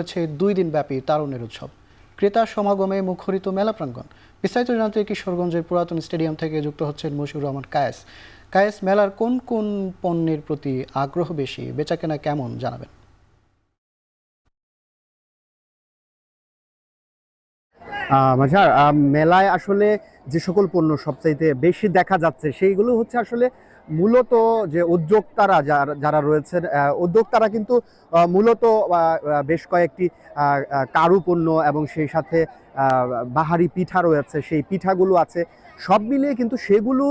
হচ্ছে 2 দিন ব্যাপী তারুণ্যের উৎসব। ক্রেতা সমাগমে মুখরিত মেলা প্রাঙ্গণ। বিস্তারিত জানতে কিশোরগঞ্জের পুরাতন স্টেডিয়াম থেকে যুক্ত হচ্ছেন মশিউর রহমান কায়েস। কায়েস, মেলার কোন কোন পণ্যের প্রতি আগ্রহ বেশি, বেচাকেনা কেমন জানাবেন? মাঝার মেলায় আসলে যে সকল পণ্য সবচাইতে বেশি দেখা যাচ্ছে সেইগুলো হচ্ছে আসলে মূলত যে উদ্যোক্তারা যারা রয়েছেন, উদ্যোক্তারা কিন্তু মূলত বেশ কয়েকটি কারু পণ্য এবং সেই সাথে বাহারি পিঠা রয়েছে, সেই পিঠাগুলো আছে। সব মিলিয়ে কিন্তু সেগুলো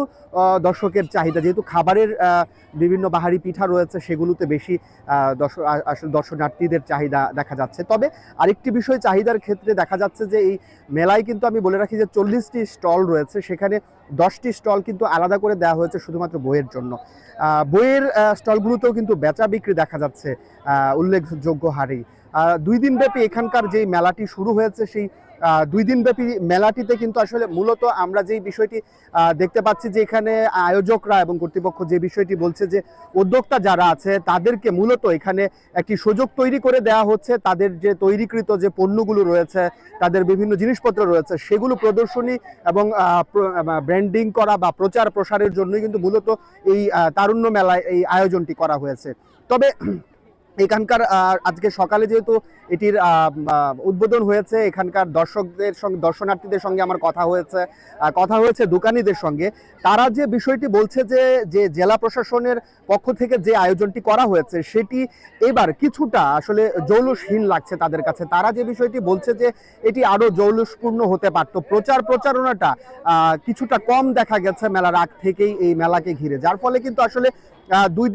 দর্শকের চাহিদা, যেহেতু খাবারের বিভিন্ন বাহারি পিঠা রয়েছে, সেগুলোতে বেশি আসলে দর্শনার্থীদের চাহিদা দেখা যাচ্ছে। তবে আরেকটি বিষয় চাহিদার ক্ষেত্রে দেখা যাচ্ছে যে এই মেলায় কিন্তু আমি বলে রাখি যে 40টি স্টল রয়েছে, সেখানে 10টি স্টল কিন্তু আলাদা করে দেওয়া হয়েছে শুধুমাত্র বইয়ের জন্য। বইয়ের স্টলগুলোতেও কিন্তু বেচা বিক্রি দেখা যাচ্ছে উল্লেখযোগ্য হারেই। 2 দিন ব্যাপী এখানকার যেই মেলাটি শুরু হয়েছে, সেই 2 দিন ব্যাপী মেলাটিতে কিন্তু আসলে মূলত আমরা যেই বিষয়টি দেখতে পাচ্ছি যে এখানে আয়োজকরা এবং কর্তৃপক্ষ যে বিষয়টি বলছে যে উদ্যোক্তা যারা আছে তাদেরকে মূলত এখানে একটি সুযোগ তৈরি করে দেওয়া হচ্ছে, তাদের যে তৈরিকৃত যে পণ্যগুলো রয়েছে, তাদের বিভিন্ন জিনিসপত্র রয়েছে, সেগুলো প্রদর্শনী এবং ব্র্যান্ডিং করা বা প্রচার প্রসারের জন্যই কিন্তু মূলত এই তারুণ্য মেলায় এই আয়োজনটি করা হয়েছে। তবে এখানকার আজকে সকালে যেহেতু এটির উদ্বোধন হয়েছে, এখানকার দর্শকদের সঙ্গে, দর্শনার্থীদের সঙ্গে আমার কথা হয়েছে দোকানীদের সঙ্গে। তারা যে বিষয়টি বলছে যে যে জেলা প্রশাসনের পক্ষ থেকে যে আয়োজনটি করা হয়েছে সেটি এবার কিছুটা আসলে জৌলুসহীন লাগছে তাদের কাছে। তারা যে বিষয়টি বলছে যে এটি আরো জৌলুসপূর্ণ হতে পারত, প্রচারণাটা কিছুটা কম দেখা গেছে মেলার আগ থেকেই এই মেলাকে ঘিরে, যার ফলে কিন্তু আসলে 2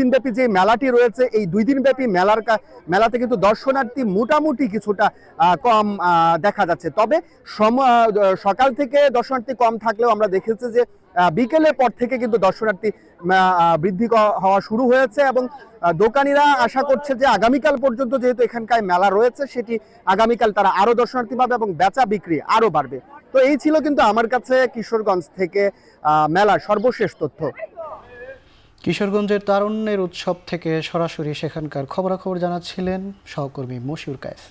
দিন ব্যাপী যে মেলাটি রয়েছে, এই 2 দিন ব্যাপী মেলাতে কিন্তু দর্শনার্থী মোটামুটি কিছুটা কম দেখা যাচ্ছে। তবে সকাল থেকে দর্শনার্থী কম থাকলেও আমরা দেখেছি যে বিকেলের পর থেকে কিন্তু দর্শনার্থী বৃদ্ধি হওয়া শুরু হয়েছে এবং দোকানিরা আশা করছে যে আগামীকাল পর্যন্ত যেহেতু এখানকার মেলা রয়েছে, সেটি আগামীকাল তারা আরো দর্শনার্থী পাবে এবং বেচা বিক্রি আরো বাড়বে। তো এই ছিল কিন্তু আমার কাছে কিশোরগঞ্জ থেকে মেলার সর্বশেষ তথ্য। কিশোরগঞ্জের তারুণ্যের উৎসব থেকে সরাসরি সেখানকার খবরাখবর জানাচ্ছিলেন সহকর্মী মশিউর কায়েস।